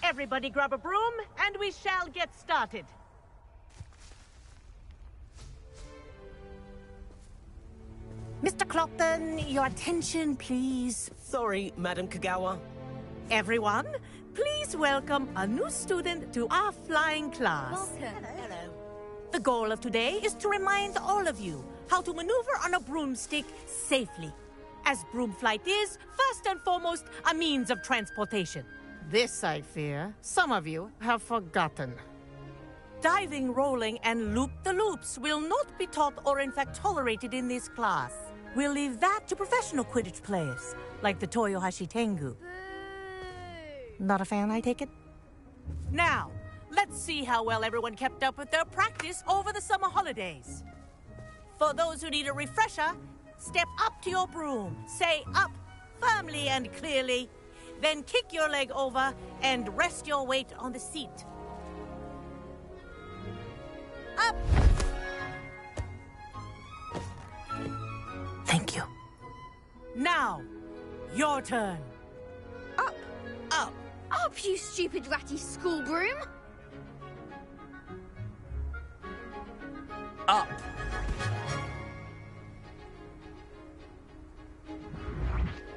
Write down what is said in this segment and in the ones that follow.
Everybody grab a broom, and we shall get started. Mr. Clopton, your attention, please. Sorry, Madam Kagawa. Everyone, please welcome a new student to our flying class. Welcome. Hello. The goal of today is to remind all of you how to maneuver on a broomstick safely, as broom flight is, first and foremost, a means of transportation. This, I fear, some of you have forgotten. Diving, rolling, and loop-the-loops will not be taught or in fact tolerated in this class. We'll leave that to professional Quidditch players, like the Toyohashi Tengu. Not a fan, I take it? Now, let's see how well everyone kept up with their practice over the summer holidays. For those who need a refresher, step up to your broom, say up firmly and clearly, then kick your leg over and rest your weight on the seat. Up! Thank you. Now, your turn. Up. Up. Up, you stupid ratty school broom. Up.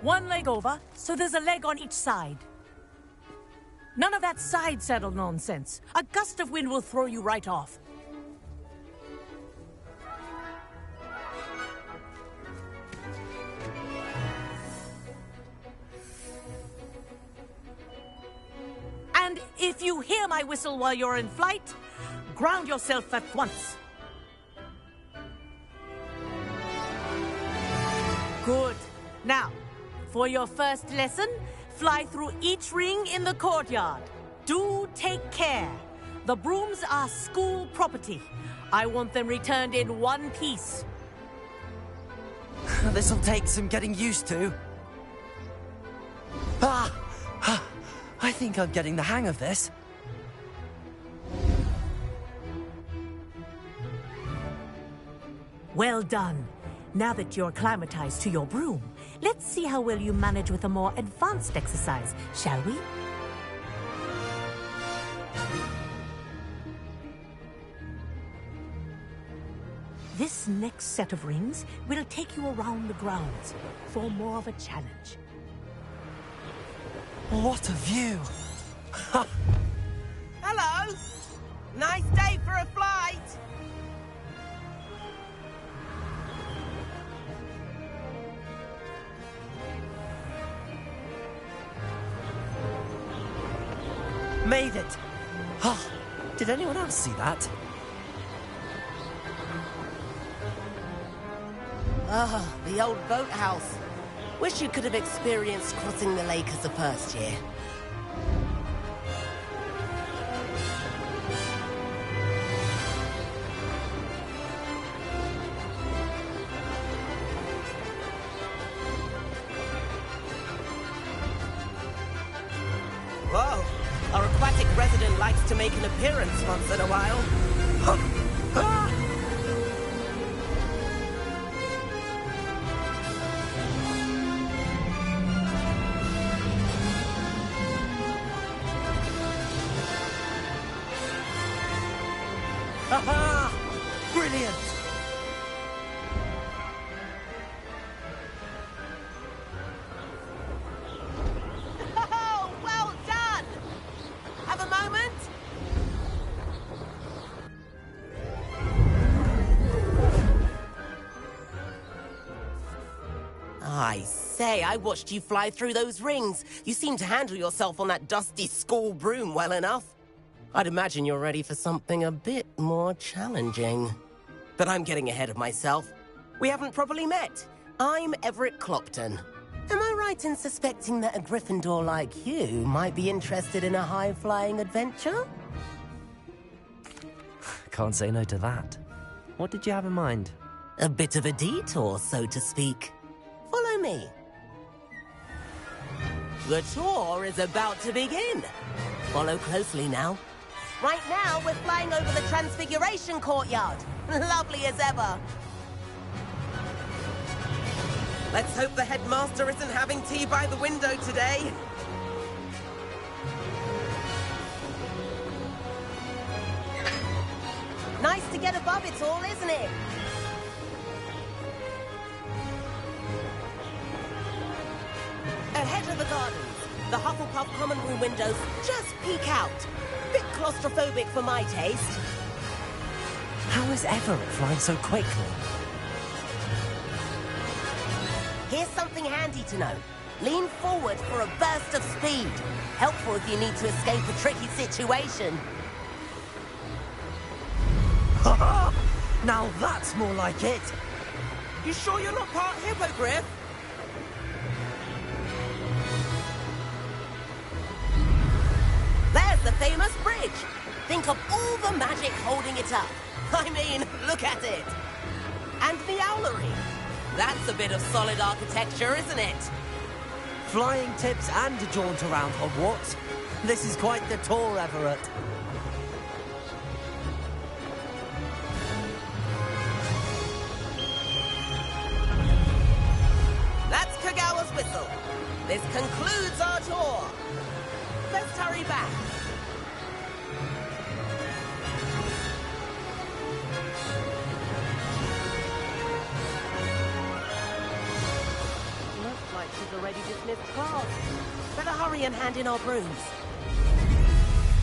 One leg over, so there's a leg on each side. None of that side saddle nonsense. A gust of wind will throw you right off. And if you hear my whistle while you're in flight, ground yourself at once. Good. Now, for your first lesson, fly through each ring in the courtyard. Do take care. The brooms are school property. I want them returned in one piece. This'll take some getting used to. I think I'm getting the hang of this. Well done. Now that you're acclimatized to your broom, let's see how well you manage with a more advanced exercise, shall we? This next set of rings will take you around the grounds for more of a challenge. What a view! Hello! Nice day for a flight! Made it! Did anyone else see that? The old boathouse. Wish you could have experienced crossing the lake as a first year. Whoa! Our aquatic resident likes to make an appearance once in a while. Aha! Brilliant! Oh, well done! Have a moment? I say, I watched you fly through those rings. You seem to handle yourself on that dusty school broom well enough. I'd imagine you're ready for something a bit more challenging. But I'm getting ahead of myself. We haven't properly met. I'm Everett Clopton. Am I right in suspecting that a Gryffindor like you might be interested in a high-flying adventure? Can't say no to that. What did you have in mind? A bit of a detour, so to speak. Follow me. The tour is about to begin. Follow closely now. Right now, we're flying over the Transfiguration Courtyard. Lovely as ever. Let's hope the headmaster isn't having tea by the window today. get above it all, isn't it? Ahead of the gardens, the Hufflepuff common room windows just peek out. Bit claustrophobic for my taste. How is Everett flying so quickly? Here's something handy to know. Lean forward for a burst of speed. Helpful if you need to escape a tricky situation. Now that's more like it. You sure you're not part hippogriff? There's the famous bridge. Think of all the magic holding it up. I mean, look at it. And the owlery. That's a bit of solid architecture, isn't it? Flying tips and a jaunt around Hogwarts. This is quite the tour, Everett. That's Kagawa's whistle. This concludes our tour. Let's hurry back. Looks like she's already dismissed class. Better hurry and hand in our brooms.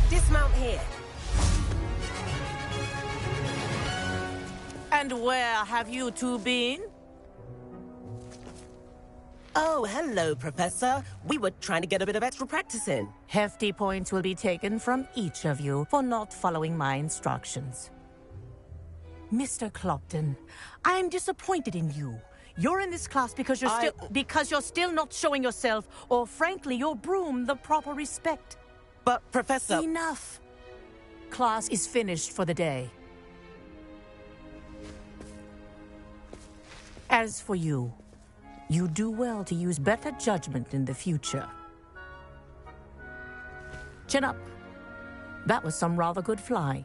Dismount here. And where have you two been? Oh, hello, Professor. We were trying to get a bit of extra practice in. Hefty points will be taken from each of you for not following my instructions. Mr. Clopton, I'm disappointed in you. You're in this class because you're still not showing yourself, or frankly, your broom, the proper respect. But, Professor... Enough. Class is finished for the day. As for you, you do well to use better judgment in the future. Chin up. That was some rather good flying.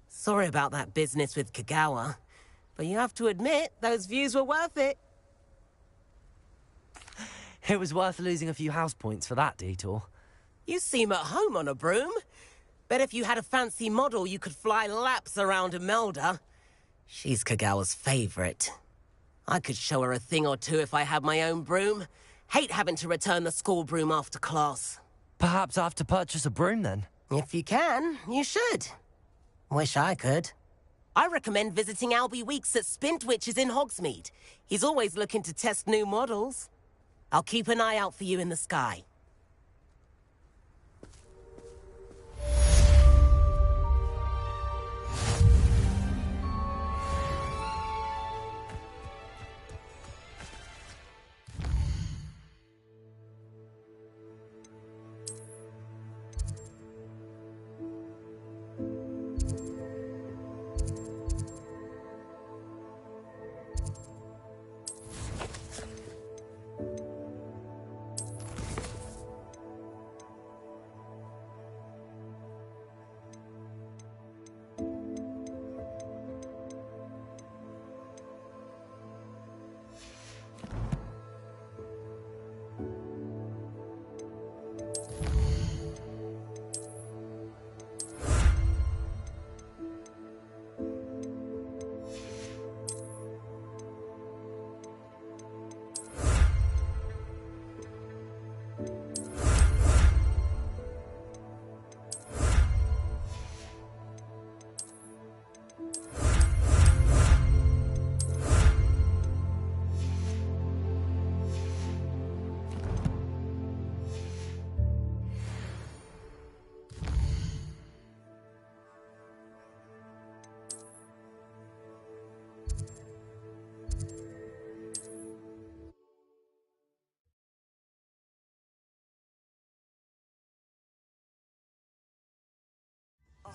Sorry about that business with Kagawa, but you have to admit, those views were worth it. It was worth losing a few house points for that detour. You seem at home on a broom. Bet if you had a fancy model, you could fly laps around Imelda. She's Kagawa's favorite. I could show her a thing or two if I had my own broom. Hate having to return the school broom after class. Perhaps I have to purchase a broom then. If you can, you should. Wish I could. I recommend visiting Albie Weeks at Spintwitches in Hogsmeade. He's always looking to test new models. I'll keep an eye out for you in the sky.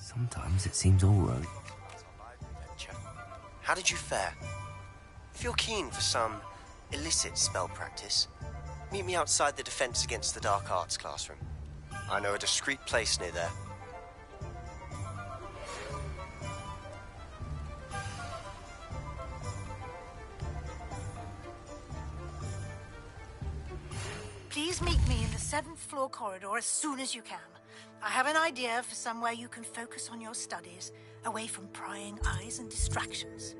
Sometimes it seems all right. How did you fare? If you're keen for some illicit spell practice, meet me outside the Defense Against the Dark Arts classroom. I know a discreet place near there. Please meet me in the 7th floor corridor as soon as you can. I have an idea for somewhere you can focus on your studies, away from prying eyes and distractions.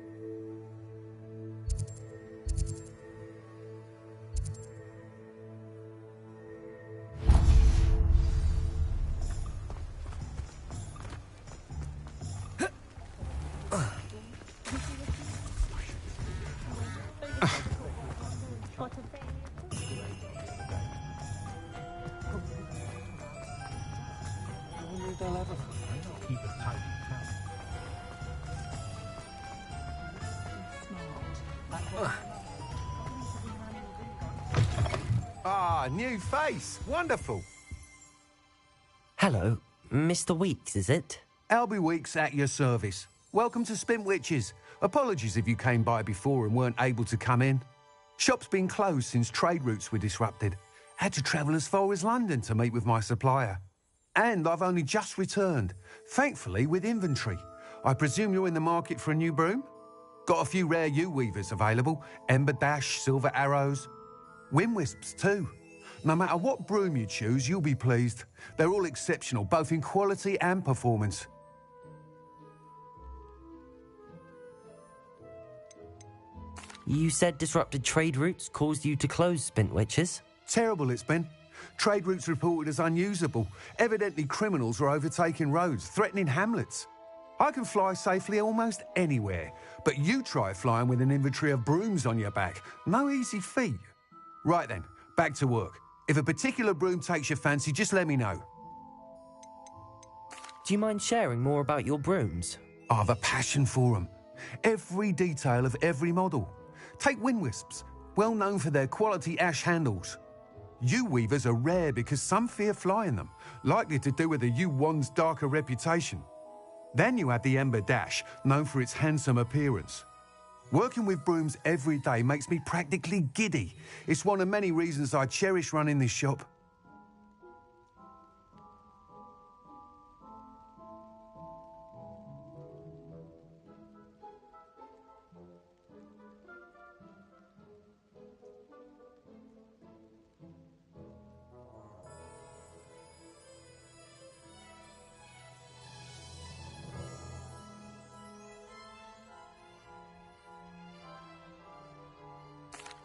Ah, new face. Wonderful. Hello, Mr. Weeks, is it? Albie Weeks at your service. Welcome to Spintwitches. Apologies if you came by before and weren't able to come in. Shop's been closed since trade routes were disrupted. Had to travel as far as London to meet with my supplier. And I've only just returned, thankfully with inventory. I presume you're in the market for a new broom? Got a few rare U-weavers available. Ember Dash, Silver Arrows. Wind Wisps too. No matter what broom you choose, you'll be pleased. They're all exceptional, both in quality and performance. You said disrupted trade routes caused you to close Spintwitches? Terrible it's been. Trade routes reported as unusable. Evidently criminals were overtaking roads, threatening hamlets. I can fly safely almost anywhere, but you try flying with an inventory of brooms on your back. No easy feat. Right then, back to work. If a particular broom takes your fancy, just let me know. Do you mind sharing more about your brooms? I've a passion for them. Every detail of every model. Take Wind Wisps, well known for their quality ash handles. U-weavers are rare because some fear flying them, likely to do with the U-wand's darker reputation. Then you have the Ember Dash, known for its handsome appearance. Working with brooms every day makes me practically giddy. It's one of many reasons I cherish running this shop.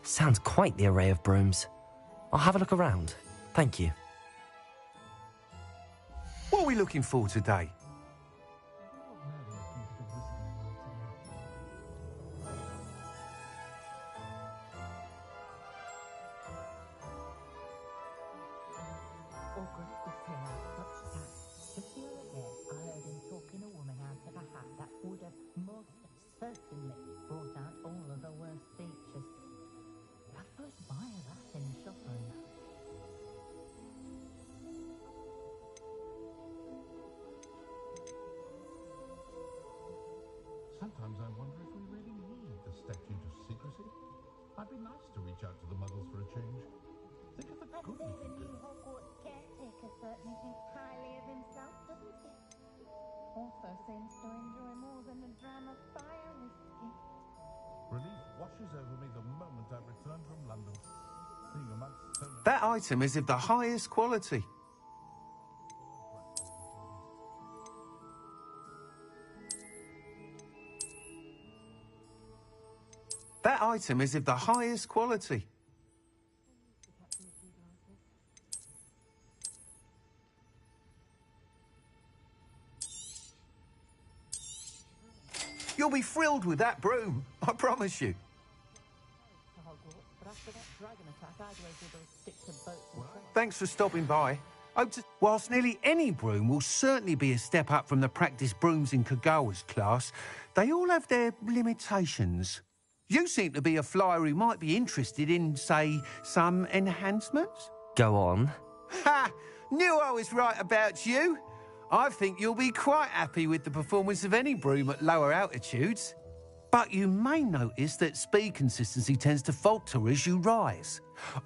Sounds quite the array of brooms. I'll have a look around. Thank you. What are we looking for today? Sometimes I wonder if we really need the statute of secrecy. I'd be nice to reach out to the Muggles for a change. Think of the good we could do. Hogwarts caretaker certainly thinks highly of himself, doesn't he? Also seems to enjoy more than a dram of fire whiskey. Relief washes over me the moment I return from London. Being amongst so many... That item is of the highest quality. That item is of the highest quality. You'll be thrilled with that broom, I promise you. Thanks for stopping by. Whilst nearly any broom will certainly be a step up from the practice brooms in Kagawa's class, they all have their limitations. You seem to be a flyer who might be interested in, say, some enhancements? Go on. Ha! Knew I was right about you. I think you'll be quite happy with the performance of any broom at lower altitudes. But you may notice that speed consistency tends to falter as you rise.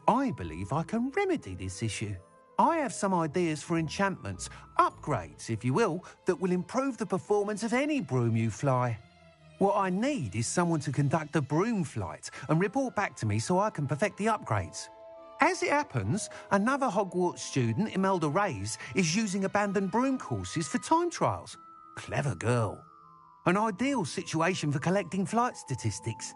I believe I can remedy this issue. I have some ideas for enchantments, upgrades, if you will, that will improve the performance of any broom you fly. What I need is someone to conduct a broom flight and report back to me so I can perfect the upgrades. As it happens, another Hogwarts student, Imelda Reyes, is using abandoned broom courses for time trials. Clever girl. An ideal situation for collecting flight statistics.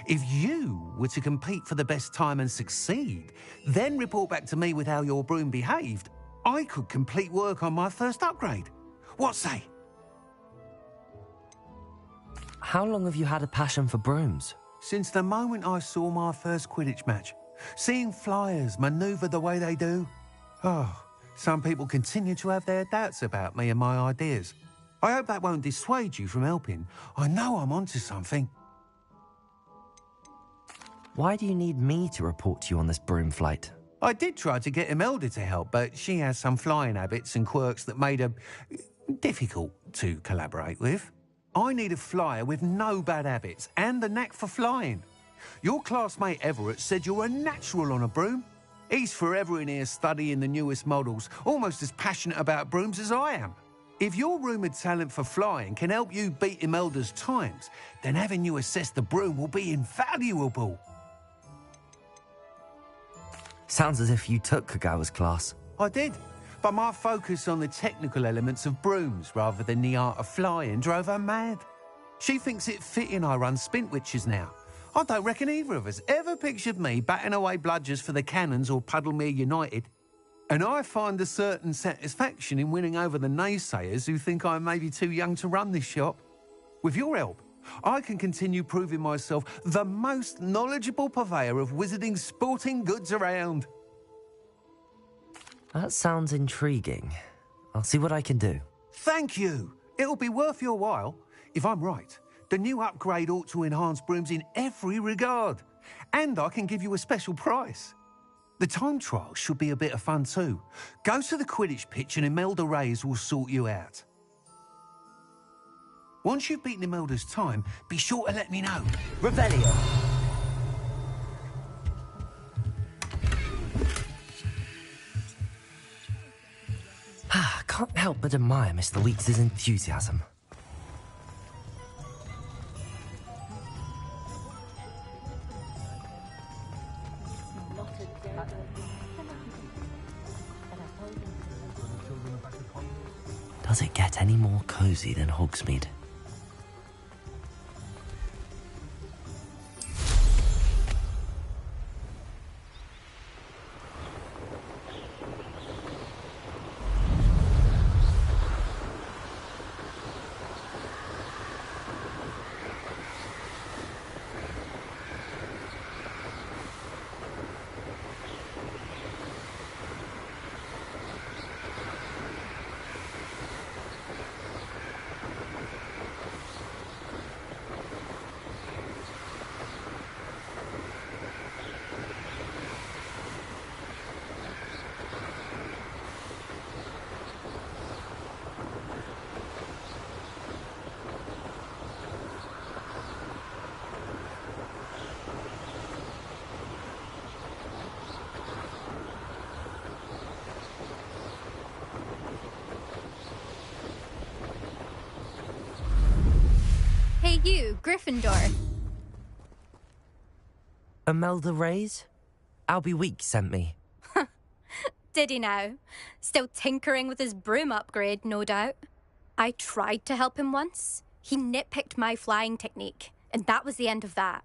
If you were to compete for the best time and succeed, then report back to me with how your broom behaved, I could complete work on my first upgrade. What say? How long have you had a passion for brooms? Since the moment I saw my first Quidditch match. Seeing flyers manoeuvre the way they do. Oh, some people continue to have their doubts about me and my ideas. I hope that won't dissuade you from helping. I know I'm onto something. Why do you need me to report to you on this broom flight? I did try to get Imelda to help, but she has some flying habits and quirks that made her difficult to collaborate with. I need a flyer with no bad habits and the knack for flying. Your classmate Everett said you're a natural on a broom. He's forever in here studying the newest models, almost as passionate about brooms as I am. If your rumoured talent for flying can help you beat Imelda's times, then having you assess the broom will be invaluable. Sounds as if you took Kagawa's class. I did, but my focus on the technical elements of brooms rather than the art of flying drove her mad. She thinks it fitting I run Spintwitches now. I don't reckon either of us ever pictured me batting away bludgers for the Cannons or Puddlemere United. And I find a certain satisfaction in winning over the naysayers who think I may be too young to run this shop. With your help, I can continue proving myself the most knowledgeable purveyor of wizarding sporting goods around. That sounds intriguing. I'll see what I can do. Thank you. It'll be worth your while. If I'm right, the new upgrade ought to enhance brooms in every regard. And I can give you a special price. The time trial should be a bit of fun too. Go to the Quidditch pitch and Imelda Reyes will sort you out. Once you've beaten Imelda's time, be sure to let me know. Revelio. Can't help but admire Mr. Weeks' enthusiasm. Does it get any more cozy than Hogsmeade? Hey you, Gryffindor. Imelda Reyes? Albie Weeks sent me. Did he now? Still tinkering with his broom upgrade, no doubt. I tried to help him once. He nitpicked my flying technique, and that was the end of that.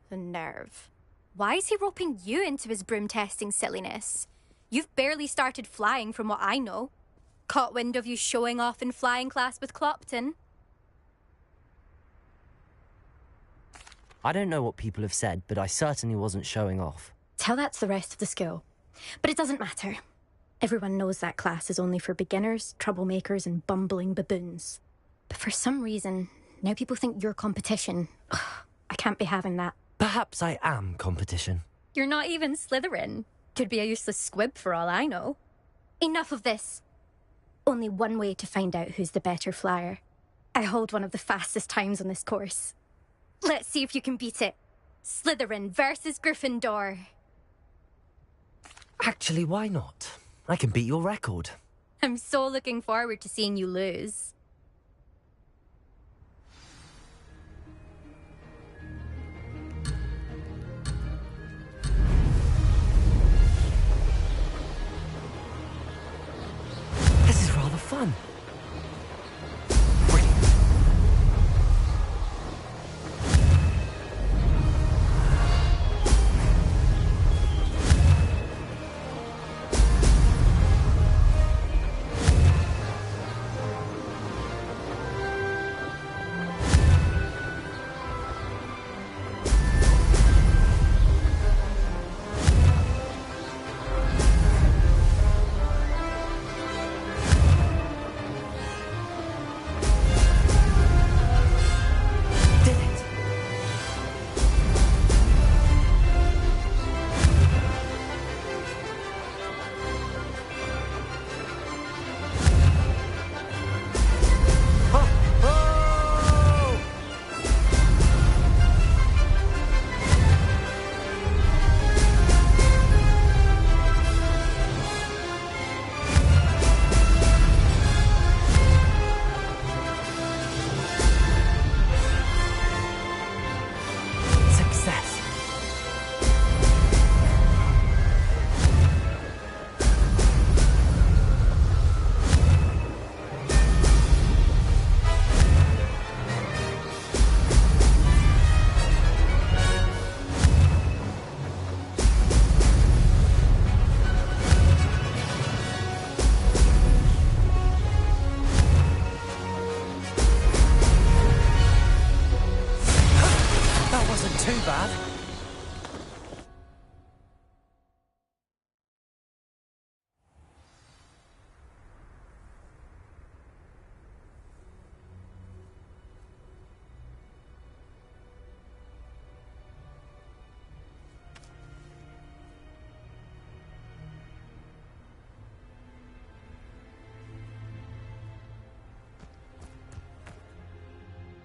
The nerve. Why is he roping you into his broom testing silliness? You've barely started flying from what I know. Caught wind of you showing off in flying class with Clopton. I don't know what people have said, but I certainly wasn't showing off. Tell that to the rest of the school. But it doesn't matter. Everyone knows that class is only for beginners, troublemakers, and bumbling baboons. But for some reason, now people think you're competition. Ugh, I can't be having that. Perhaps I am competition. You're not even Slytherin. Could be a useless squib for all I know. Enough of this. Only one way to find out who's the better flyer. I hold one of the fastest times on this course. Let's see if you can beat it. Slytherin versus Gryffindor. Actually, why not? I can beat your record. I'm so looking forward to seeing you lose.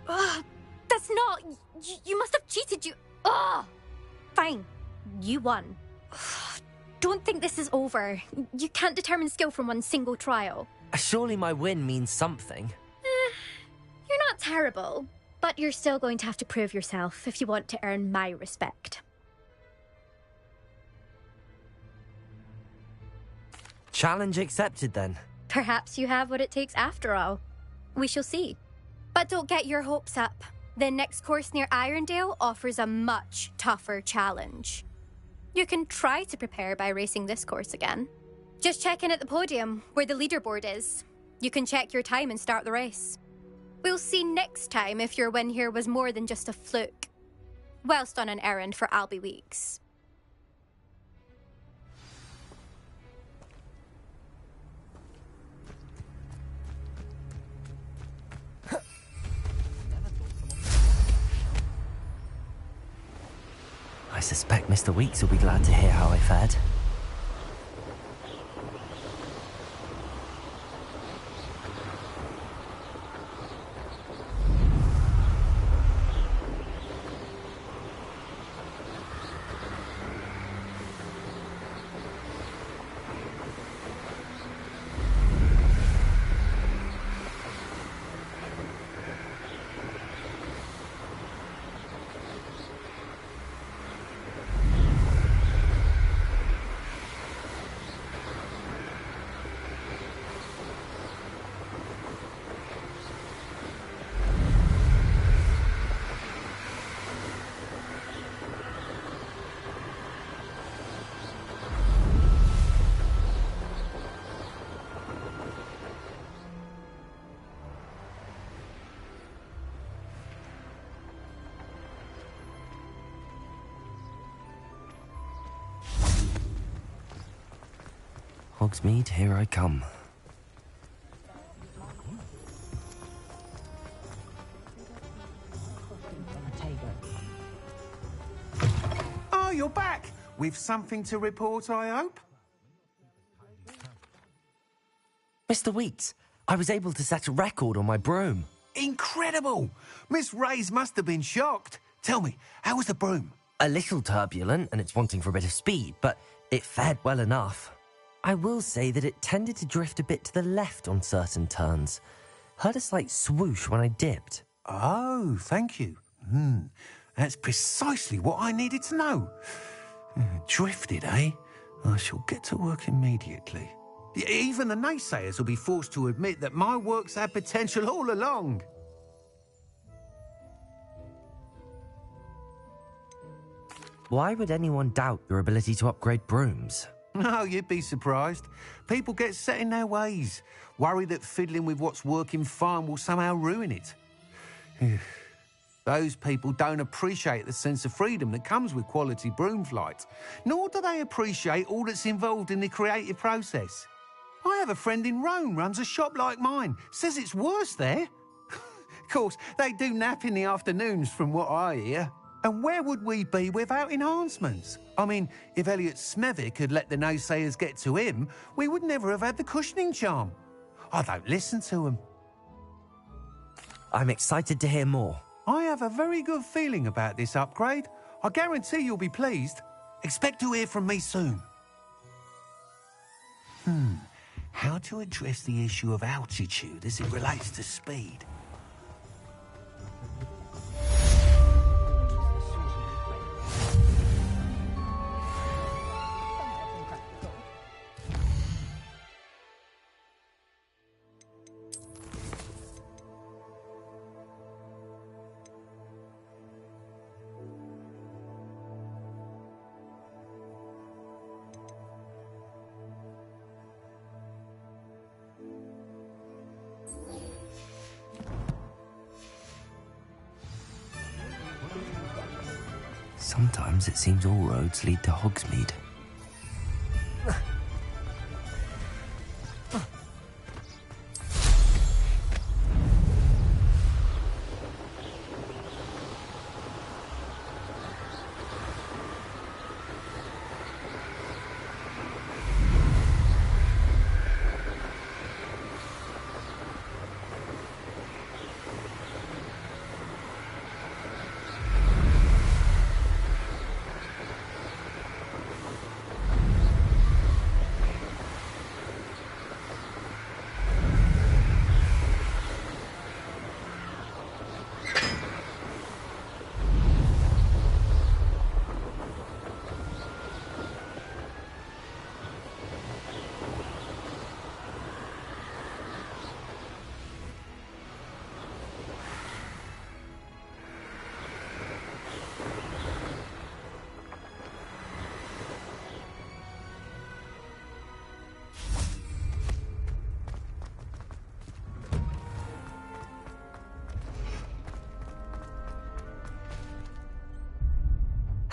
Ugh, that's not... You must have cheated, you... Ugh. Fine. You won. Ugh, don't think this is over. You can't determine skill from one single trial. Surely my win means something. You're not terrible, but you're still going to have to prove yourself if you want to earn my respect. Challenge accepted, then. Perhaps you have what it takes after all. We shall see. But don't get your hopes up. The next course near Irondale offers a much tougher challenge. You can try to prepare by racing this course again. Just check in at the podium, where the leaderboard is. You can check your time and start the race. We'll see next time if your win here was more than just a fluke. Whilst on an errand for Albie Weeks. I suspect Mr. Weeks will be glad to hear how I fared. Hogsmeade, here I come. Oh, you're back! With something to report, I hope? Mr. Weeks, I was able to set a record on my broom. Incredible! Miss Reyes must have been shocked. Tell me, how was the broom? A little turbulent, and it's wanting for a bit of speed, but it fared well enough. I will say that it tended to drift a bit to the left on certain turns. Heard a slight swoosh when I dipped. Oh, thank you. That's precisely what I needed to know. Drifted, eh? I shall get to work immediately. Even the naysayers will be forced to admit that my work's had potential all along. Why would anyone doubt your ability to upgrade brooms? No, you'd be surprised. People get set in their ways, worry that fiddling with what's working fine will somehow ruin it. Those people don't appreciate the sense of freedom that comes with quality broom flight, nor do they appreciate all that's involved in the creative process. I have a friend in Rome runs a shop like mine, says it's worse there. Of course, they do nap in the afternoons from what I hear. And where would we be without enhancements? I mean, if Elliot Smethwick had let the naysayers get to him, we would never have had the cushioning charm. I don't listen to them. I'm excited to hear more. I have a very good feeling about this upgrade. I guarantee you'll be pleased. Expect to hear from me soon. How to address the issue of altitude as it relates to speed? Sometimes it seems all roads lead to Hogsmeade.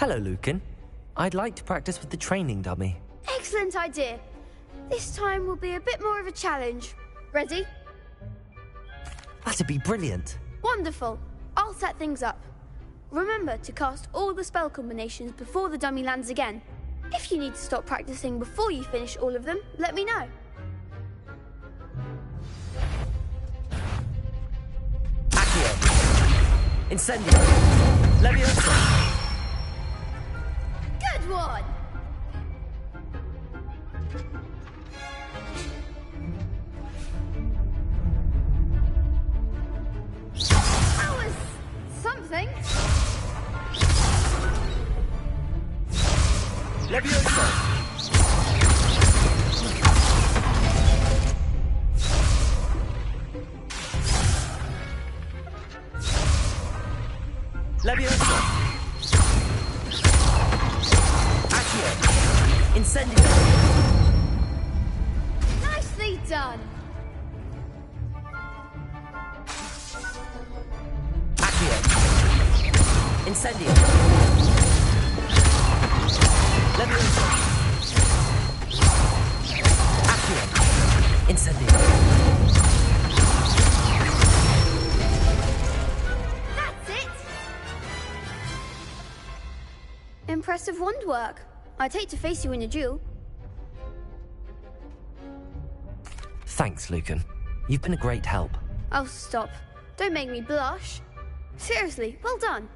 Hello, Lucan. I'd like to practice with the training dummy. Excellent idea. This time will be a bit more of a challenge. Ready? That'd be brilliant. Wonderful. I'll set things up. Remember to cast all the spell combinations before the dummy lands again. If you need to stop practicing before you finish all of them, let me know. Accio. Incendio. Leviosa. Good one! That was something. Leviosa. Leviosa. Accio. Incendio. Nicely done. Accio. Incendio. Leviosa. Accio. Incendio. That's it. Impressive wand work. I'd hate to face you in a duel. Thanks, Lucan. You've been a great help. Oh, stop. Don't make me blush. Seriously, well done.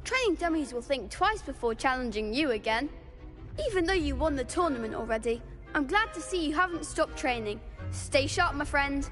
Training dummies will think twice before challenging you again. Even though you won the tournament already, I'm glad to see you haven't stopped training. Stay sharp, my friend.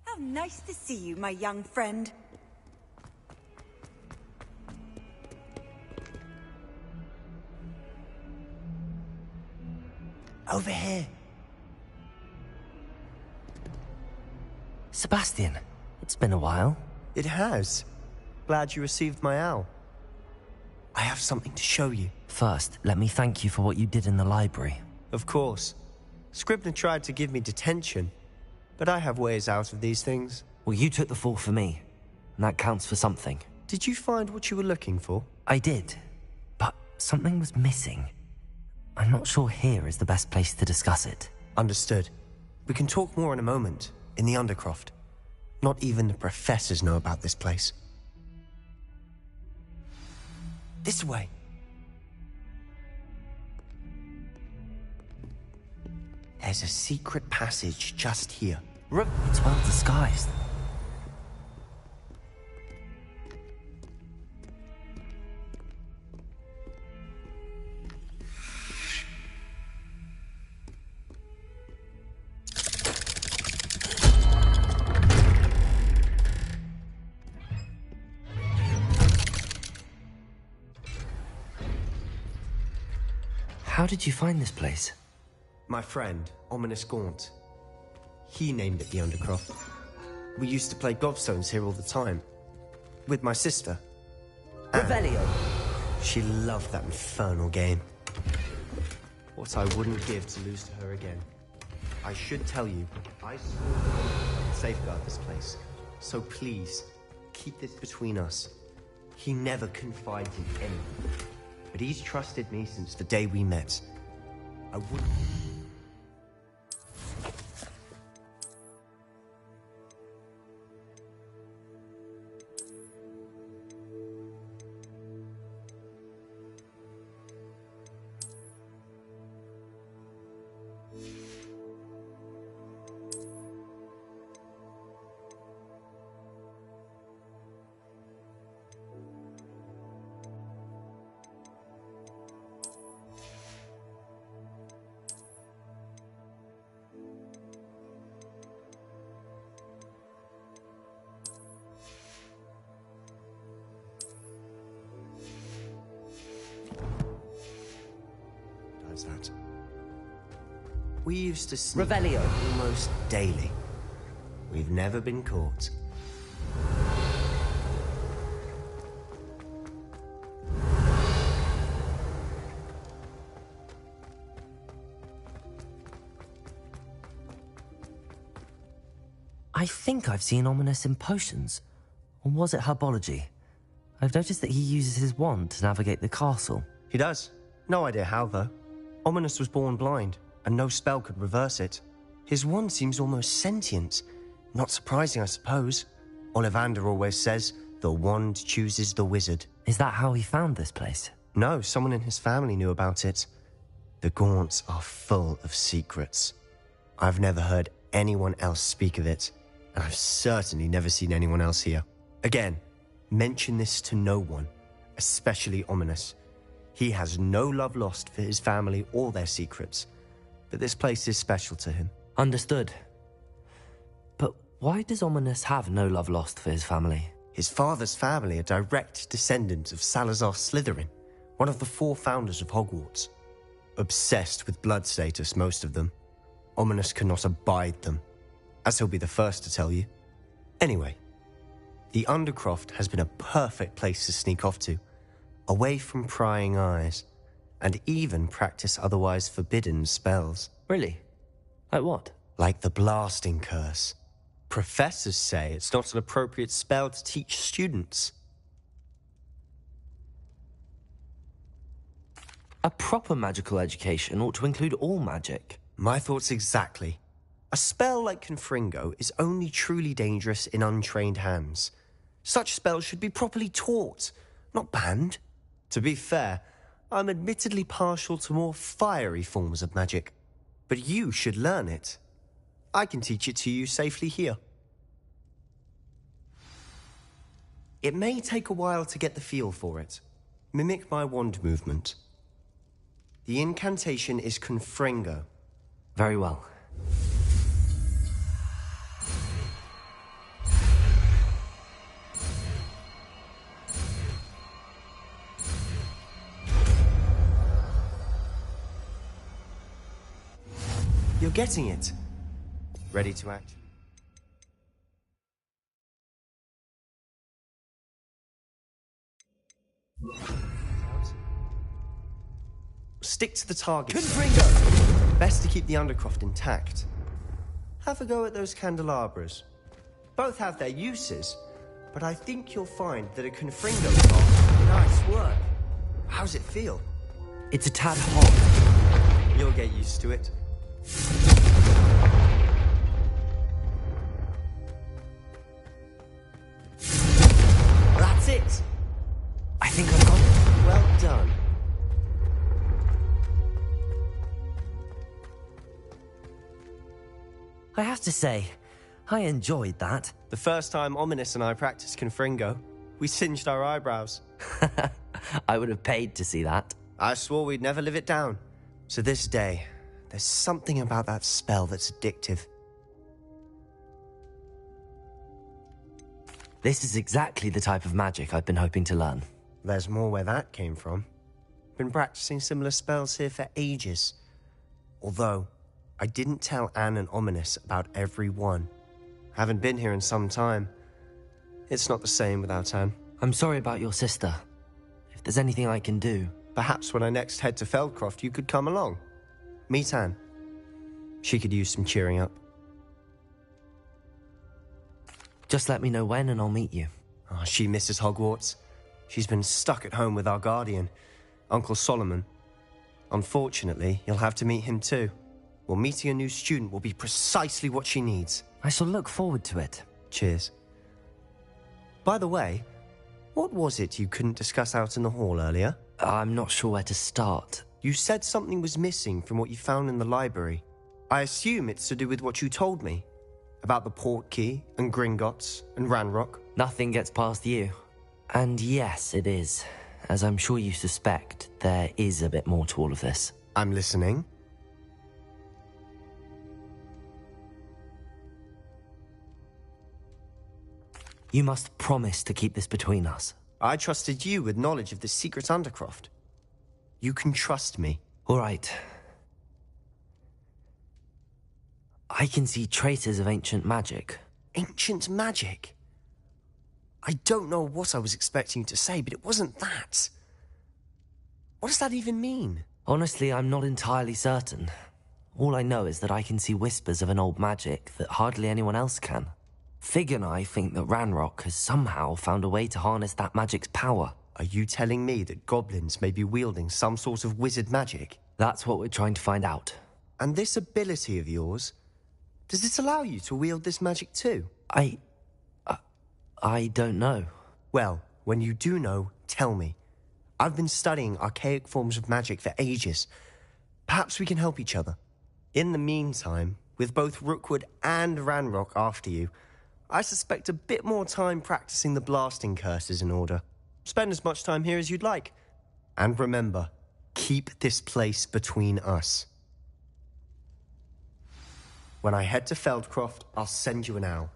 How nice to see you, my young friend. Over here. Sebastian, it's been a while. It has. Glad you received my owl. I have something to show you. First, let me thank you for what you did in the library. Of course. Scribner tried to give me detention, but I have ways out of these things. Well, you took the fall for me, and that counts for something. Did you find what you were looking for? I did, but something was missing. I'm not sure here is the best place to discuss it. Understood. We can talk more in a moment, in the Undercroft. Not even the professors know about this place. This way. There's a secret passage just here. It's well disguised. How did you find this place? My friend, Ominous Gaunt. He named it the Undercroft. We used to play gobstones here all the time. With my sister. Revelio. She loved that infernal game. What I wouldn't give to lose to her again. I should tell you, I swore to safeguard this place. So please, keep this between us. He never confided in anyone. But he's trusted me since the day we met. I wouldn't... How's that? We used to sneak Revelio. almost daily. We've never been caught. I think I've seen Ominous in potions. Or was it herbology? I've noticed that he uses his wand to navigate the castle. He does. No idea how, though. Ominous was born blind, and no spell could reverse it. His wand seems almost sentient. Not surprising, I suppose. Ollivander always says, the wand chooses the wizard. Is that how he found this place? No, someone in his family knew about it. The Gaunts are full of secrets. I've never heard anyone else speak of it, and I've certainly never seen anyone else here. Again, mention this to no one, especially Ominous. He has no love lost for his family or their secrets, but this place is special to him. Understood. But why does Ominous have no love lost for his family? His father's family are direct descendants of Salazar Slytherin, one of the 4 founders of Hogwarts. Obsessed with blood status, most of them. Ominous cannot abide them, as he'll be the first to tell you. Anyway, the Undercroft has been a perfect place to sneak off to, away from prying eyes, and even practice otherwise forbidden spells. Really? Like what? Like the blasting curse. Professors say it's not an appropriate spell to teach students. A proper magical education ought to include all magic. My thoughts exactly. A spell like Confringo is only truly dangerous in untrained hands. Such spells should be properly taught, not banned. To be fair, I'm admittedly partial to more fiery forms of magic. But you should learn it. I can teach it to you safely here. It may take a while to get the feel for it. Mimic my wand movement. The incantation is Confringo. Very well. You're getting it. Ready to act? Stick to the target. Confringo! Best to keep the Undercroft intact. Have a go at those candelabras. Both have their uses, but I think you'll find that a Confringo is nice work. How's it feel? It's a tad hot. You'll get used to it. That's it! I think I've got it. Well done. I have to say, I enjoyed that. The first time Ominous and I practiced Confringo, we singed our eyebrows. I would have paid to see that. I swore we'd never live it down. To this day, there's something about that spell that's addictive. This is exactly the type of magic I've been hoping to learn. There's more where that came from. Been practicing similar spells here for ages. Although, I didn't tell Anne and Ominous about every one. Haven't been here in some time. It's not the same without Anne. I'm sorry about your sister. If there's anything I can do... Perhaps when I next head to Feldcroft, you could come along. Meet Anne. She could use some cheering up. Just let me know when and I'll meet you. Oh, she misses Hogwarts. She's been stuck at home with our guardian, Uncle Solomon. Unfortunately, you'll have to meet him too. Well, meeting a new student will be precisely what she needs. I shall look forward to it. Cheers. By the way, what was it you couldn't discuss out in the hall earlier? I'm not sure where to start. You said something was missing from what you found in the library. I assume it's to do with what you told me. About the Portkey, and Gringotts, and Ranrock. Nothing gets past you. And yes, it is. As I'm sure you suspect, there is a bit more to all of this. I'm listening. You must promise to keep this between us. I trusted you with knowledge of the secret Undercroft. You can trust me. All right. I can see traces of ancient magic. Ancient magic? I don't know what I was expecting you to say, but it wasn't that. What does that even mean? Honestly, I'm not entirely certain. All I know is that I can see whispers of an old magic that hardly anyone else can. Fig and I think that Ranrock has somehow found a way to harness that magic's power. Are you telling me that goblins may be wielding some sort of wizard magic? That's what we're trying to find out. And this ability of yours, does it allow you to wield this magic too? I don't know. Well, when you do know, tell me. I've been studying archaic forms of magic for ages. Perhaps we can help each other. In the meantime, with both Rookwood and Ranrock after you, I suspect a bit more time practicing the blasting curse is in order. Spend as much time here as you'd like. And remember, keep this place between us. When I head to Feldcroft, I'll send you an owl.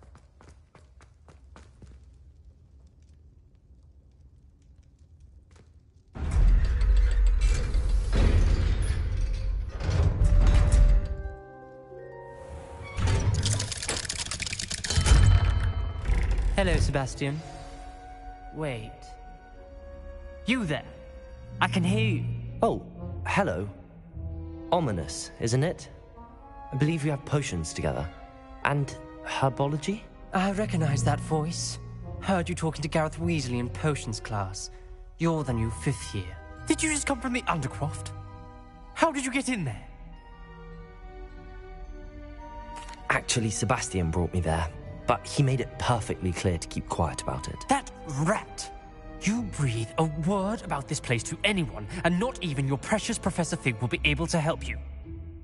Hello, Sebastian. Wait. You there? I can hear you. Oh, hello. Ominous, isn't it? I believe you have potions together. And herbology? I recognize that voice. Heard you talking to Gareth Weasley in potions class. You're the new 5th year. Did you just come from the Undercroft? How did you get in there? Actually, Sebastian brought me there. But he made it perfectly clear to keep quiet about it. That rat! You breathe a word about this place to anyone, and not even your precious Professor Fig will be able to help you.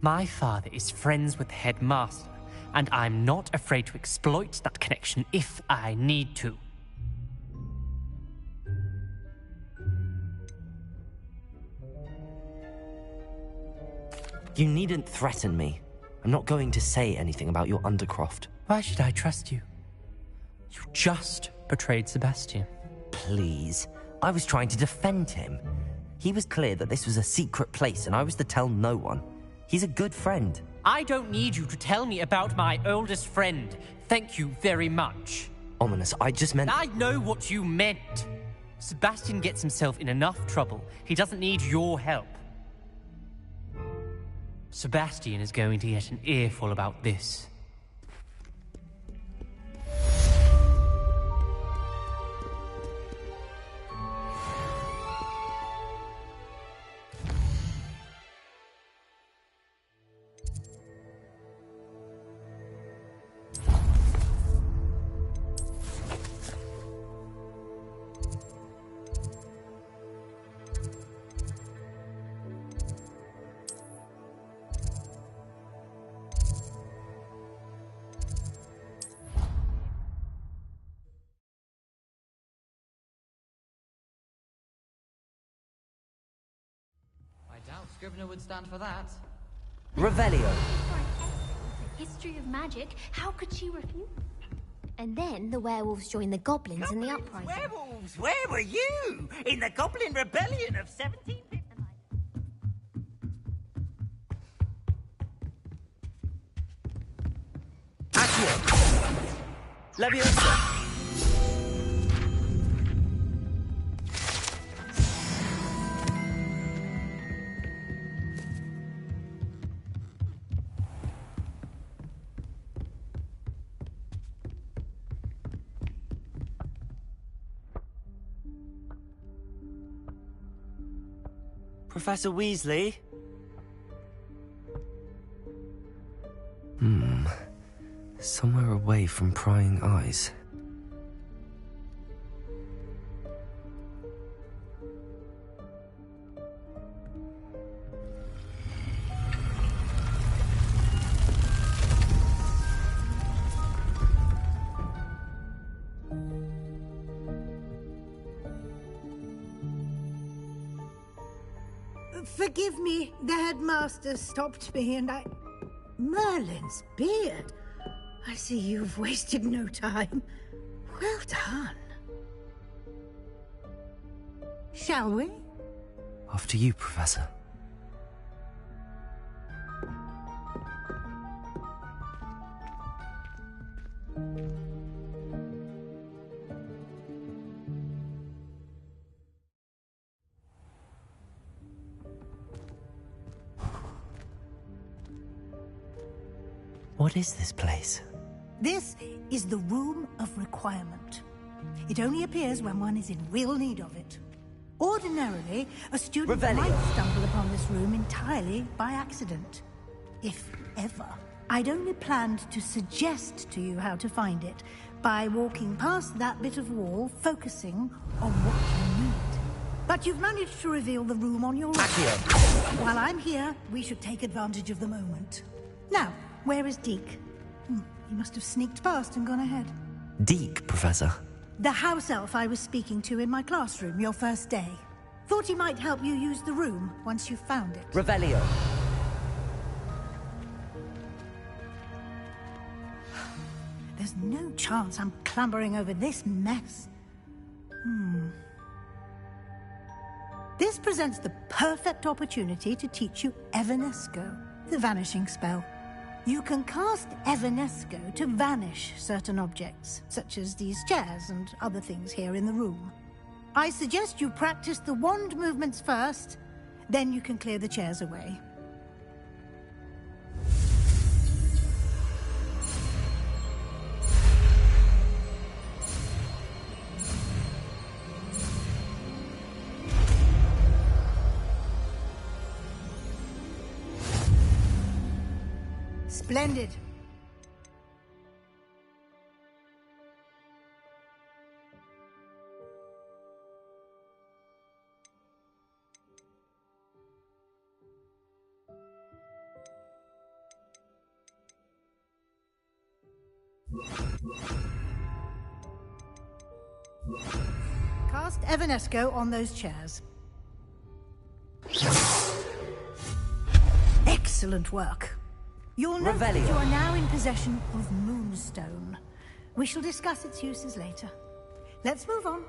My father is friends with the headmaster, and I'm not afraid to exploit that connection if I need to. You needn't threaten me. I'm not going to say anything about your Undercroft. Why should I trust you? You just betrayed Sebastian. Please. I was trying to defend him. He was clear that this was a secret place and I was to tell no one. He's a good friend. I don't need you to tell me about my oldest friend. Thank you very much. Ominous, I just meant... I know what you meant. Sebastian gets himself in enough trouble. He doesn't need your help. Sebastian is going to get an earful about this. Scrivener would stand for that. Revelio. History of magic, how could she refuse? And then the werewolves joined the goblins in the uprising. Werewolves, where were you? In the Goblin Rebellion of 1750? Accio! Leviosa! Professor Weasley? Somewhere away from prying eyes. Forgive me, the headmaster stopped me and I... Merlin's beard. I see you've wasted no time. Well done. Shall we? After you, Professor. What is this place? This is the Room of Requirement. It only appears when one is in real need of it. Ordinarily, a student might stumble upon this room entirely by accident. If ever. I'd only planned to suggest to you how to find it by walking past that bit of wall, focusing on what you need. But you've managed to reveal the room on your own. While I'm here, we should take advantage of the moment. Now, where is Deke? He must have sneaked past and gone ahead. Deke, Professor? The house elf I was speaking to in my classroom your first day. Thought he might help you use the room once you found it. Revelio. There's no chance I'm clambering over this mess. This presents the perfect opportunity to teach you Evanesco, the vanishing spell. You can cast Evanesco to vanish certain objects, such as these chairs and other things here in the room. I suggest you practice the wand movements first, then you can clear the chairs away. Splendid. Cast Evanesco on those chairs. Excellent work. You'll note that you are now in possession of Moonstone. We shall discuss its uses later. Let's move on.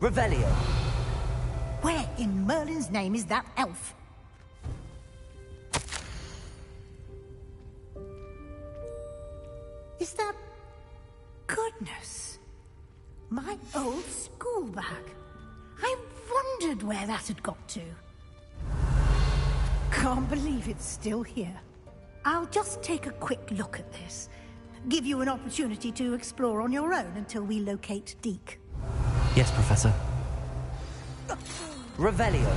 Revelio. Where in Merlin's name is that elf? Is that... Goodness. My old school bag. I wondered where that had got to. Can't believe it's still here. I'll just take a quick look at this. Give you an opportunity to explore on your own until we locate Deke. Yes, Professor. Revelio.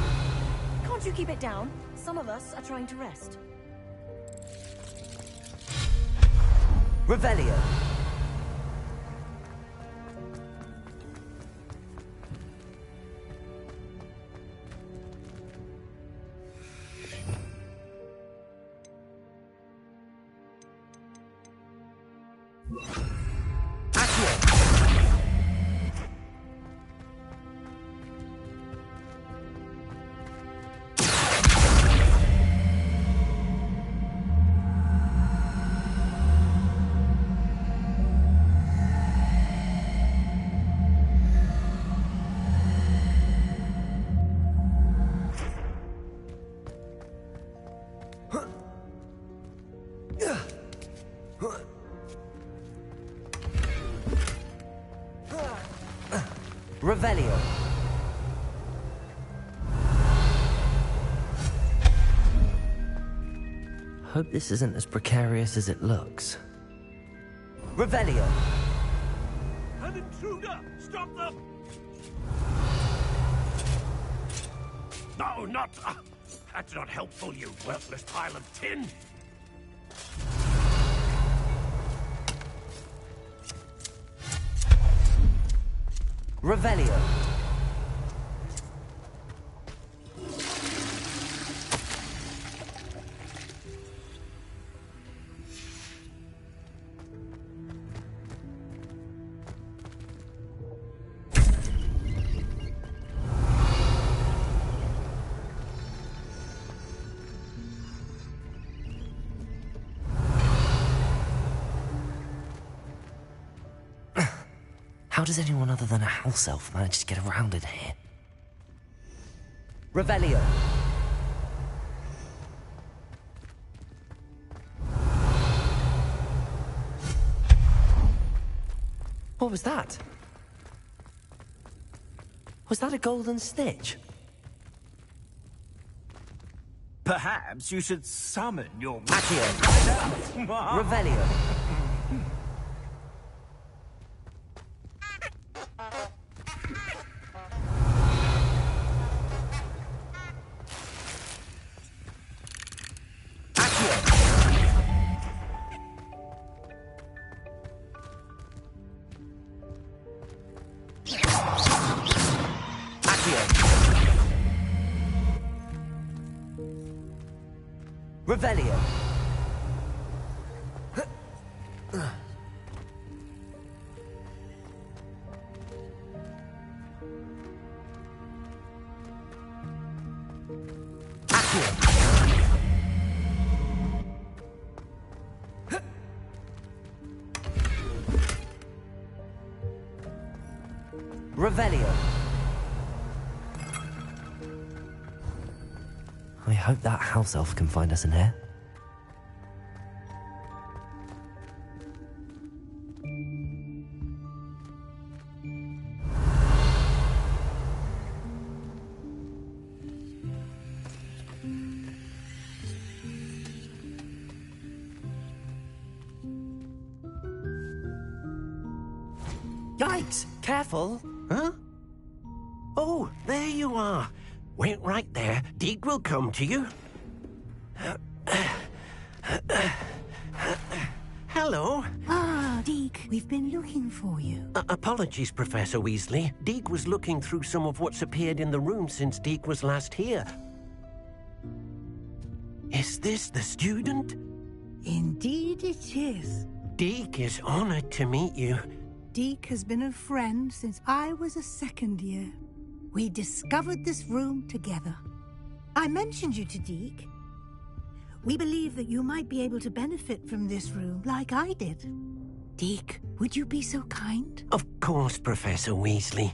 Can't you keep it down? Some of us are trying to rest. Revelio. Revelio. Hope this isn't as precarious as it looks. Revelio. An intruder! Stop them! No, not... that's not helpful, you worthless pile of tin! Revelio. How does anyone other than a house elf manage to get around in here? Revelio. What was that? Was that a golden snitch? Perhaps you should summon your... Accio! Revelio! Revelio. Revelio. I hope that house elf can find us in here. Yikes! Careful! Huh? Oh, there you are. Wait right there. Deke will come to you. Hello. Ah, Deke, we've been looking for you. Apologies, Professor Weasley. Deke was looking through some of what's appeared in the room since Deke was last here. Is this the student? Indeed it is. Deke is honored to meet you. Deke has been a friend since I was a second year. We discovered this room together. I mentioned you to Deke. We believe that you might be able to benefit from this room like I did. Deke, would you be so kind? Of course, Professor Weasley.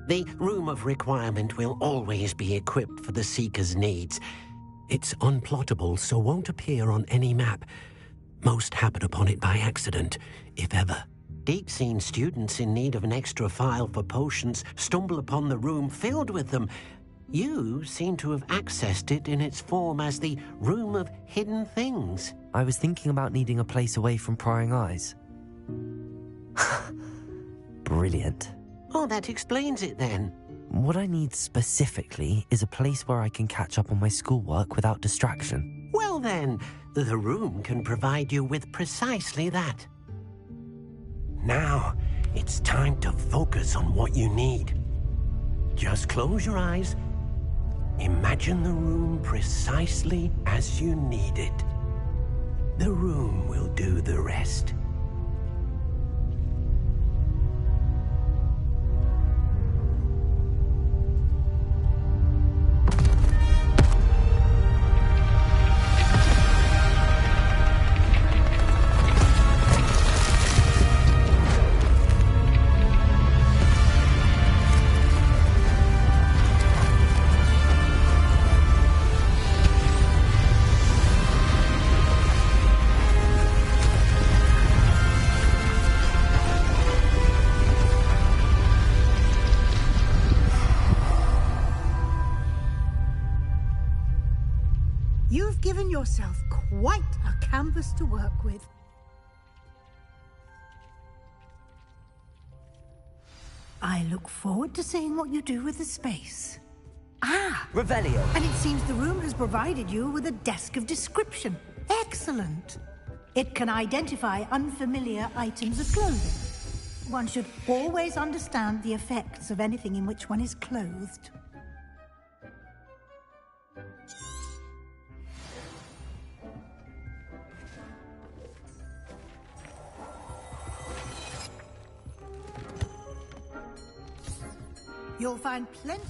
The Room of Requirement will always be equipped for the Seeker's needs. It's unplottable, so won't appear on any map. Most happen upon it by accident, if ever. Deke's seen students in need of an extra file for potions stumble upon the room filled with them. You seem to have accessed it in its form as the Room of Hidden Things. I was thinking about needing a place away from prying eyes. Brilliant. Oh, that explains it then. What I need specifically is a place where I can catch up on my schoolwork without distraction. Well then, the room can provide you with precisely that. Now, it's time to focus on what you need. Just close your eyes. Imagine the room precisely as you need it. The room will do the rest. You've given yourself quite a canvas to work with. I look forward to seeing what you do with the space. Ah! Revelio. And it seems the room has provided you with a desk of description. Excellent. It can identify unfamiliar items of clothing. One should always understand the effects of anything in which one is clothed. You'll find plenty...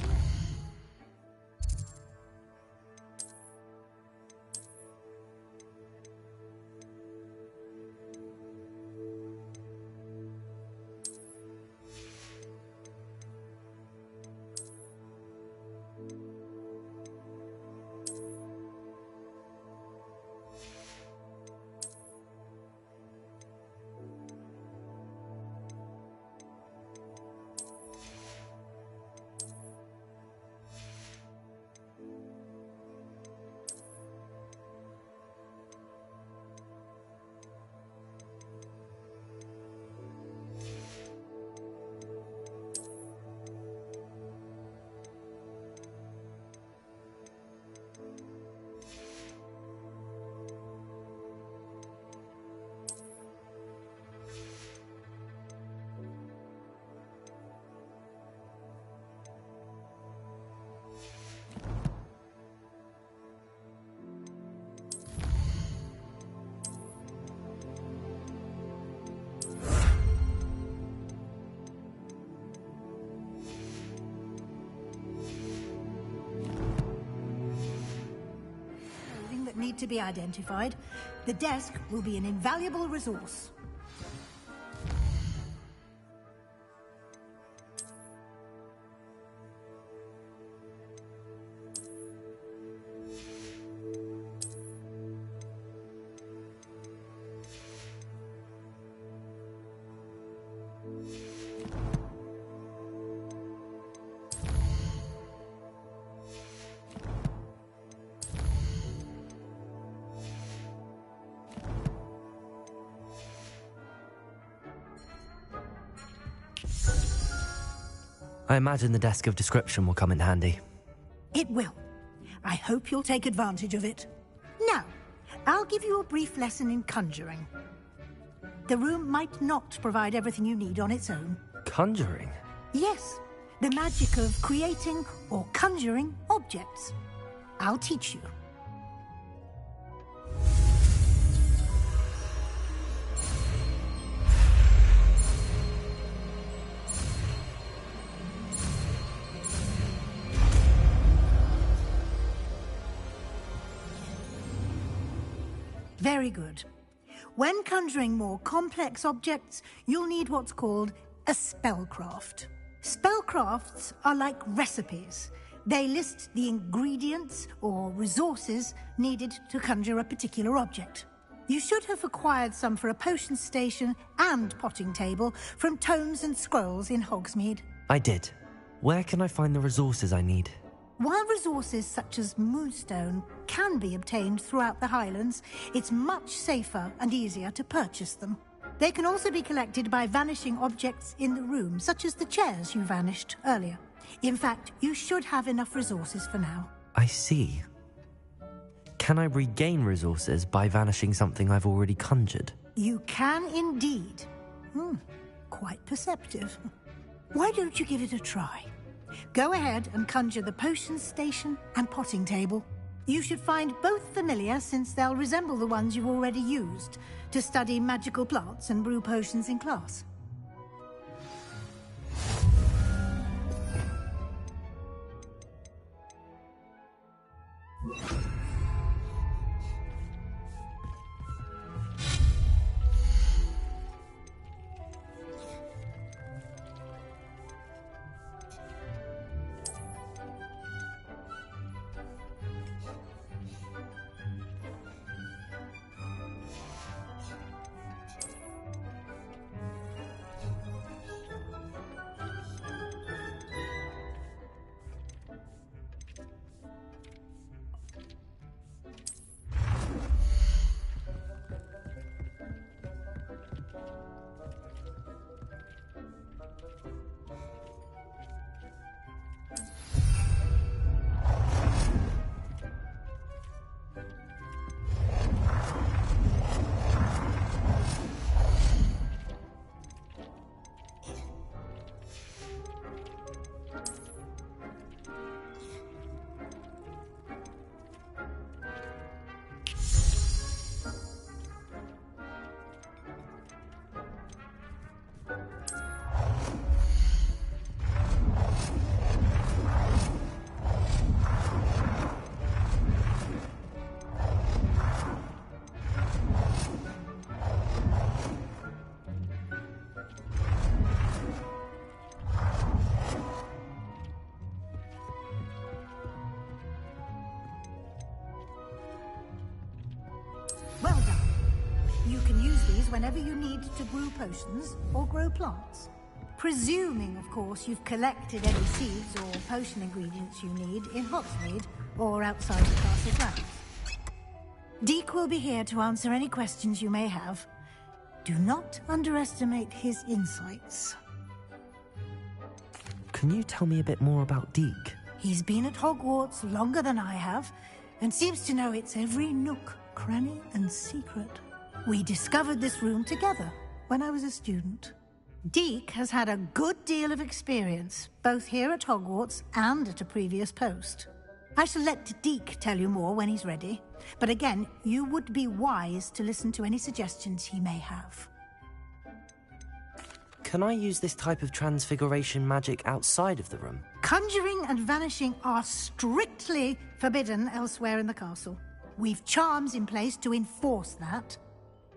that need to be identified, the desk will be an invaluable resource. I imagine the desk of description will come in handy. It will. I hope you'll take advantage of it. Now, I'll give you a brief lesson in conjuring. The room might not provide everything you need on its own. Conjuring? Yes, the magic of creating or conjuring objects. I'll teach you. Very good. When conjuring more complex objects, you'll need what's called a spellcraft. Spellcrafts are like recipes. They list the ingredients or resources needed to conjure a particular object. You should have acquired some for a potion station and potting table from tomes and scrolls in Hogsmeade. I did. Where can I find the resources I need? While resources such as moonstone can be obtained throughout the Highlands, it's much safer and easier to purchase them. They can also be collected by vanishing objects in the room, such as the chairs you vanished earlier. In fact, you should have enough resources for now. I see. Can I regain resources by vanishing something I've already conjured? You can indeed. Quite perceptive. Why don't you give it a try? Go ahead and conjure the potion station and potting table. You should find both familiar, since they'll resemble the ones you've already used to study magical plants and brew potions in class. Well done. You can use these whenever you need to brew potions or grow plants. Presuming, of course, you've collected any seeds or potion ingredients you need in Hogsmeade or outside the castle grounds. Deek will be here to answer any questions you may have. Do not underestimate his insights. Can you tell me a bit more about Deek? He's been at Hogwarts longer than I have, and seems to know its every nook, cranny, and secret. We discovered this room together when I was a student. Deek has had a good deal of experience, both here at Hogwarts and at a previous post. I shall let Deek tell you more when he's ready, but again, you would be wise to listen to any suggestions he may have. Can I use this type of transfiguration magic outside of the room? Conjuring and vanishing are strictly forbidden elsewhere in the castle. We've charms in place to enforce that.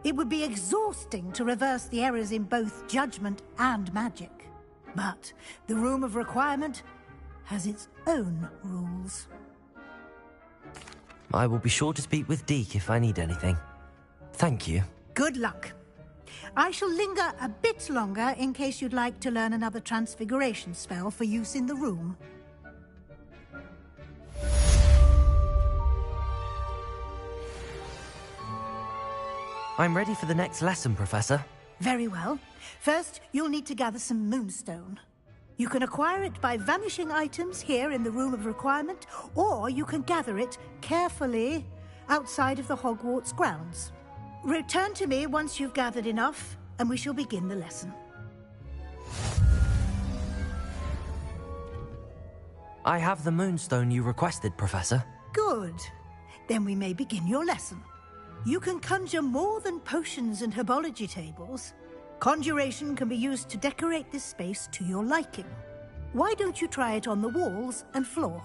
It would be exhausting to reverse the errors in both judgment and magic. But the Room of Requirement has its own rules. I will be sure to speak with Deke if I need anything. Thank you. Good luck. I shall linger a bit longer in case you'd like to learn another transfiguration spell for use in the room. I'm ready for the next lesson, Professor. Very well. First, you'll need to gather some moonstone. You can acquire it by vanishing items here in the Room of Requirement, or you can gather it carefully outside of the Hogwarts grounds. Return to me once you've gathered enough, and we shall begin the lesson. I have the moonstone you requested, Professor. Good. Then we may begin your lesson. You can conjure more than potions and herbology tables. Conjuration can be used to decorate this space to your liking. Why don't you try it on the walls and floor?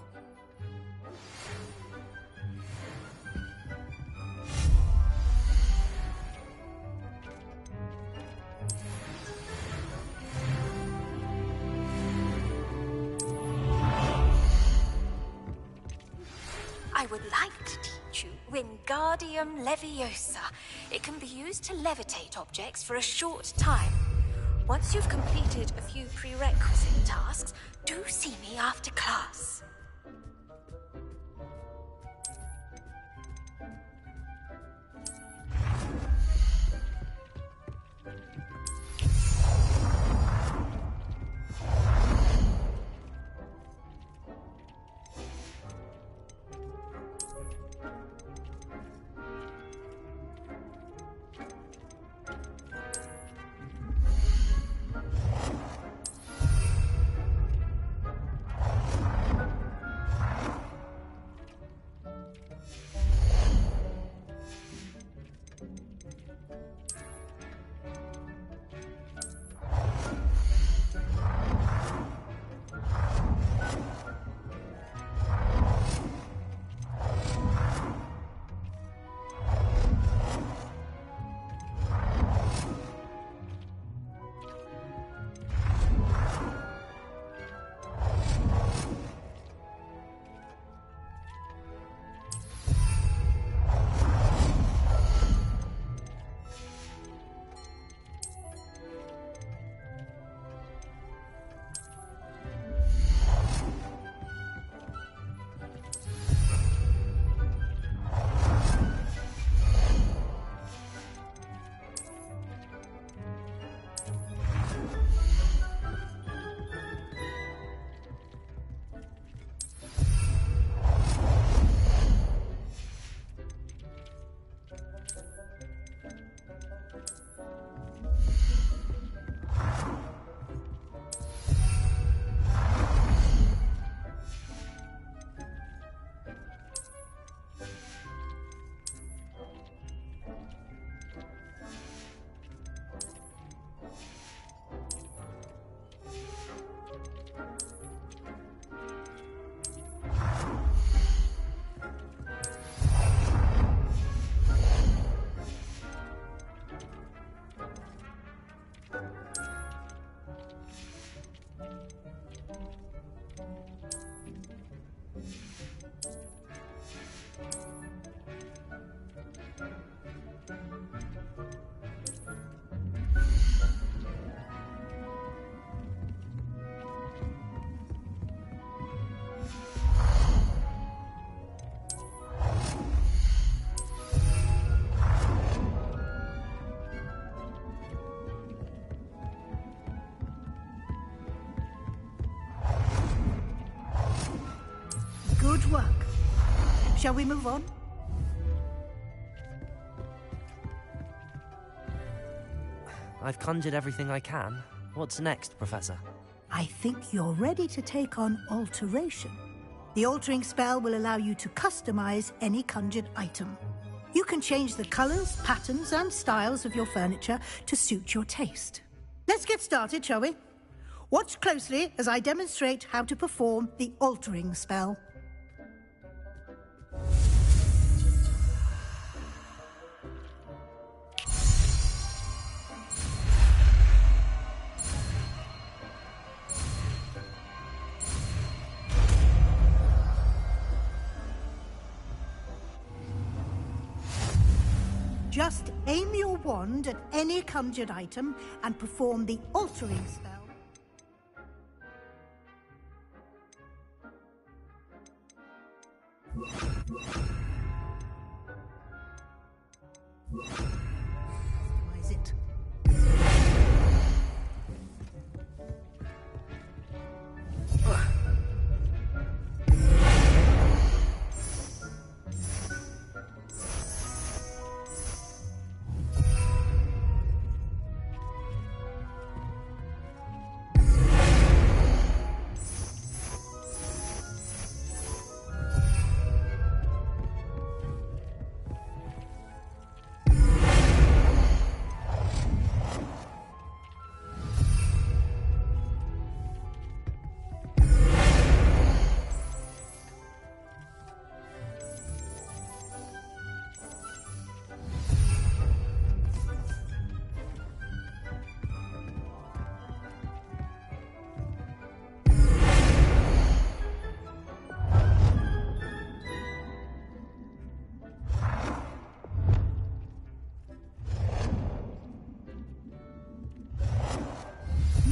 I would like to teach you Wingardium Leviosa. It can be used to levitate objects for a short time. Once you've completed a few prerequisite tasks, do see me after class. Good work. Shall we move on? I've conjured everything I can. What's next, Professor? I think you're ready to take on alteration. The altering spell will allow you to customize any conjured item. You can change the colors, patterns, and styles of your furniture to suit your taste. Let's get started, shall we? Watch closely as I demonstrate how to perform the altering spell. Just aim your wand at any conjured item and perform the altering spell. Customize it.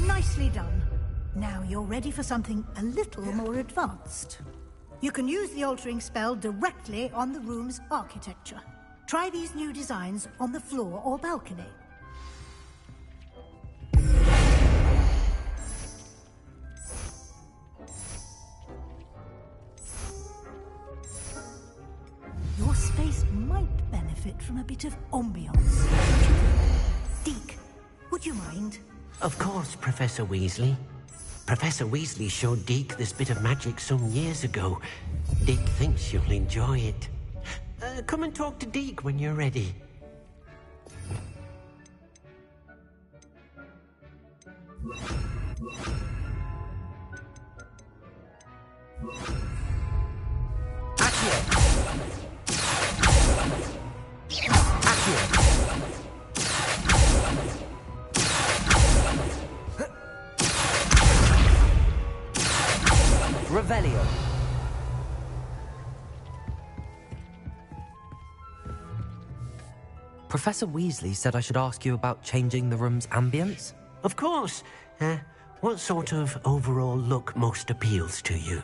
Nicely done. Now you're ready for something a little more advanced. You can use the altering spell directly on the room's architecture. Try these new designs on the floor or balcony. Your space might benefit from a bit of ambiance. Deke, would you mind? Of course, Professor Weasley. Professor Weasley showed Deke this bit of magic some years ago. Deke thinks you'll enjoy it. Come and talk to Deke when you're ready. Revelio. Professor Weasley said I should ask you about changing the room's ambience? Of course. What sort of overall look most appeals to you?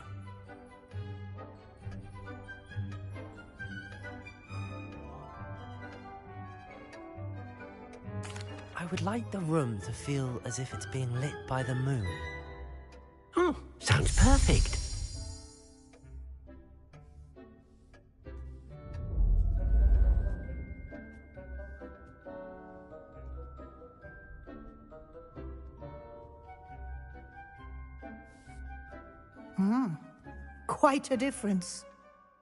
I would like the room to feel as if it's being lit by the moon. Oh, sounds perfect. Quite a difference.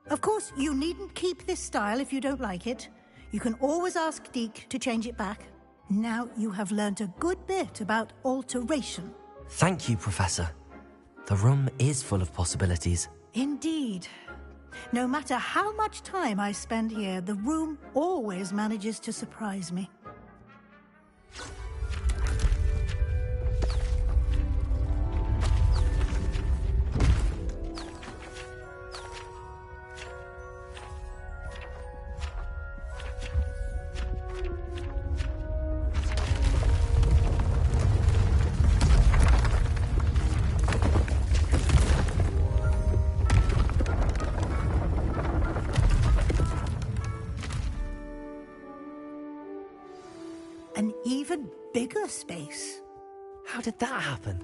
Of course, you needn't keep this style if you don't like it. You can always ask Deke to change it back. Now you have learnt a good bit about alteration. Thank you, Professor. The room is full of possibilities. Indeed. No matter how much time I spend here, the room always manages to surprise me. An even bigger space. How did that happen?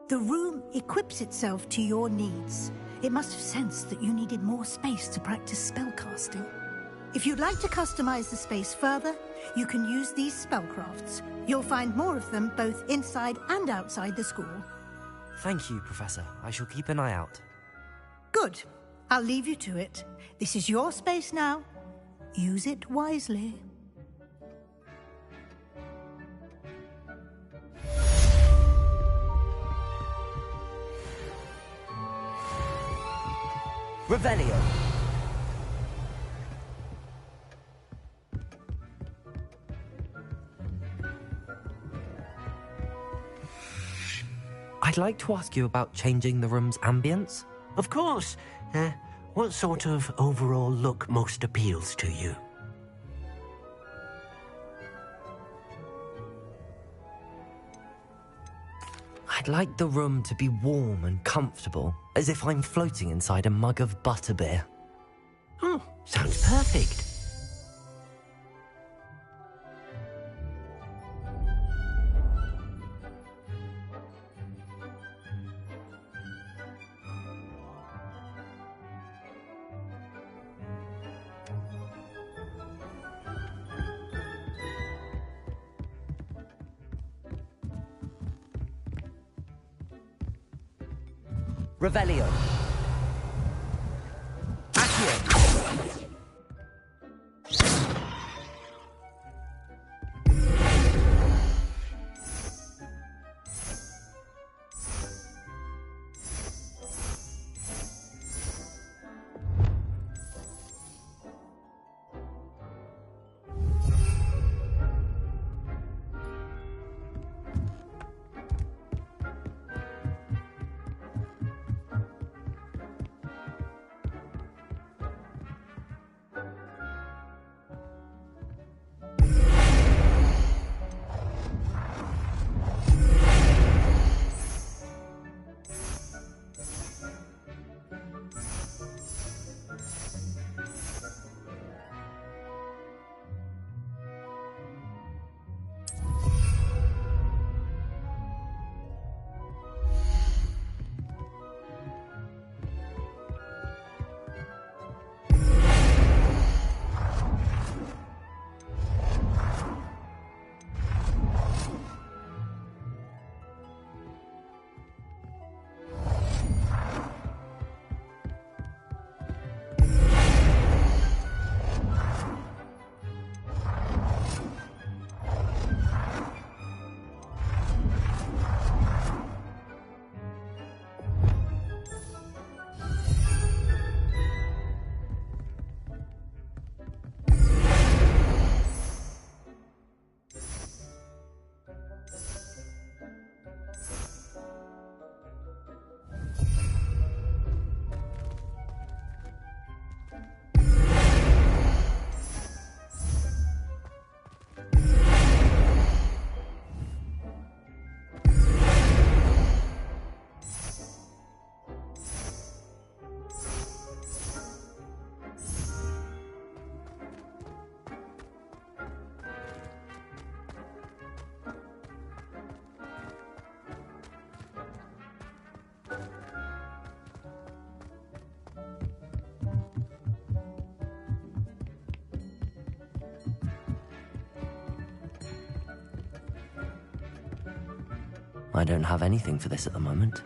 The room equips itself to your needs. It must have sensed that you needed more space to practice spellcasting. If you'd like to customize the space further, you can use these spellcrafts. You'll find more of them both inside and outside the school. Thank you, Professor. I shall keep an eye out. Good. I'll leave you to it. This is your space now. Use it wisely. Revelio. I'd like to ask you about changing the room's ambience. Of course. What sort of overall look most appeals to you? I'd like the room to be warm and comfortable, as if I'm floating inside a mug of butterbeer. Oh, sounds perfect. Revelio. Accio. I don't have anything for this at the moment.